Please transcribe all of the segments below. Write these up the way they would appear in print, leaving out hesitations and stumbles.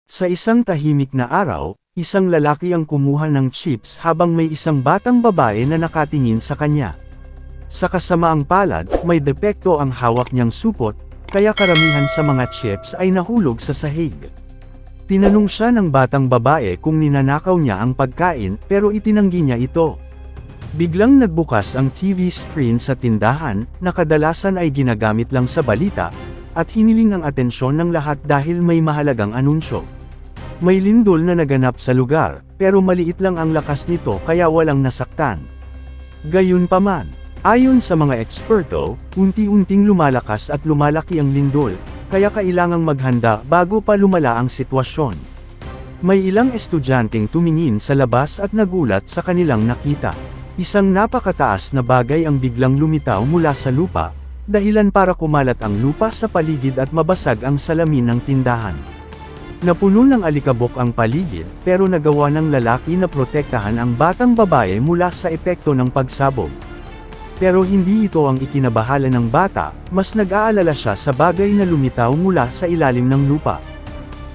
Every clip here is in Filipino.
Sa isang tahimik na araw, isang lalaki ang kumuha ng chips habang may isang batang babae na nakatingin sa kanya. Sa kasamaang palad, may depekto ang hawak niyang supot, kaya karamihan sa mga chips ay nahulog sa sahig. Tinanong siya ng batang babae kung ninanakaw niya ang pagkain, pero itinanggi niya ito. Biglang nagbukas ang TV screen sa tindahan, na kadalasan ay ginagamit lang sa balita, at hiniling ang atensyon ng lahat dahil may mahalagang anunsyo. May lindol na naganap sa lugar, pero maliit lang ang lakas nito kaya walang nasaktan. Gayunpaman, ayon sa mga eksperto, unti-unting lumalakas at lumalaki ang lindol, kaya kailangang maghanda bago pa lumala ang sitwasyon. May ilang estudyanteng tumingin sa labas at nagulat sa kanilang nakita. Isang napakataas na bagay ang biglang lumitaw mula sa lupa, dahilan para kumalat ang lupa sa paligid at mabasag ang salamin ng tindahan. Napuno ng alikabok ang paligid, pero nagawa ng lalaki na protektahan ang batang babae mula sa epekto ng pagsabog. Pero hindi ito ang ikinabahala ng bata, mas nag-aalala siya sa bagay na lumitaw mula sa ilalim ng lupa.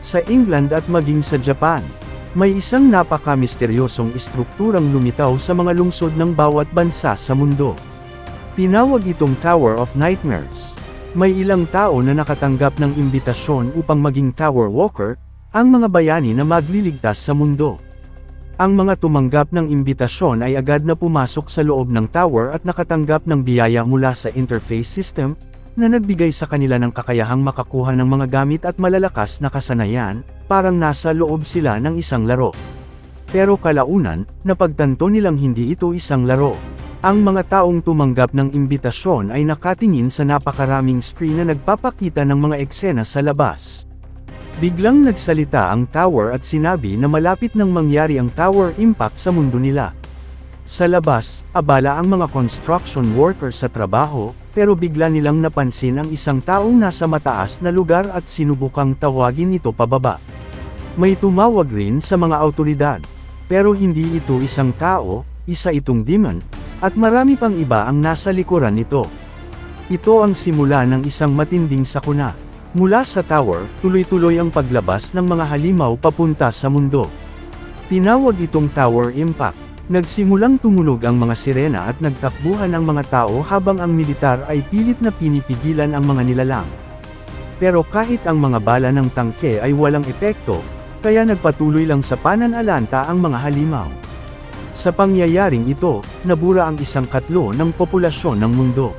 Sa England at maging sa Japan, may isang napaka-misteryosong estrukturang lumitaw sa mga lungsod ng bawat bansa sa mundo. Tinawag itong Tower of Nightmares. May ilang tao na nakatanggap ng imbitasyon upang maging Tower Walker, ang mga bayani na magliligtas sa mundo. Ang mga tumanggap ng imbitasyon ay agad na pumasok sa loob ng tower at nakatanggap ng biyaya mula sa interface system, na nagbigay sa kanila ng kakayahang makakuha ng mga gamit at malalakas na kasanayan, parang nasa loob sila ng isang laro. Pero kalaunan, napagtanto nilang hindi ito isang laro. Ang mga taong tumanggap ng imbitasyon ay nakatingin sa napakaraming screen na nagpapakita ng mga eksena sa labas. Biglang nagsalita ang tower at sinabi na malapit nang mangyari ang tower impact sa mundo nila. Sa labas, abala ang mga construction workers sa trabaho, pero bigla nilang napansin ang isang taong nasa mataas na lugar at sinubukang tawagin ito pababa. May tumawag rin sa mga awtoridad. Pero hindi ito isang tao, isa itong demon, at marami pang iba ang nasa likuran nito. Ito ang simula ng isang matinding sakuna. Mula sa tower, tuloy-tuloy ang paglabas ng mga halimaw papunta sa mundo. Tinawag itong Tower Impact. Nagsimulang tumunog ang mga sirena at nagtakbuhan ang mga tao habang ang militar ay pilit na pinipigilan ang mga nilalang. Pero kahit ang mga bala ng tangke ay walang epekto, kaya nagpatuloy lang sa pananalanta ang mga halimaw. Sa pangyayaring ito, nabura ang 1/3 ng populasyon ng mundo.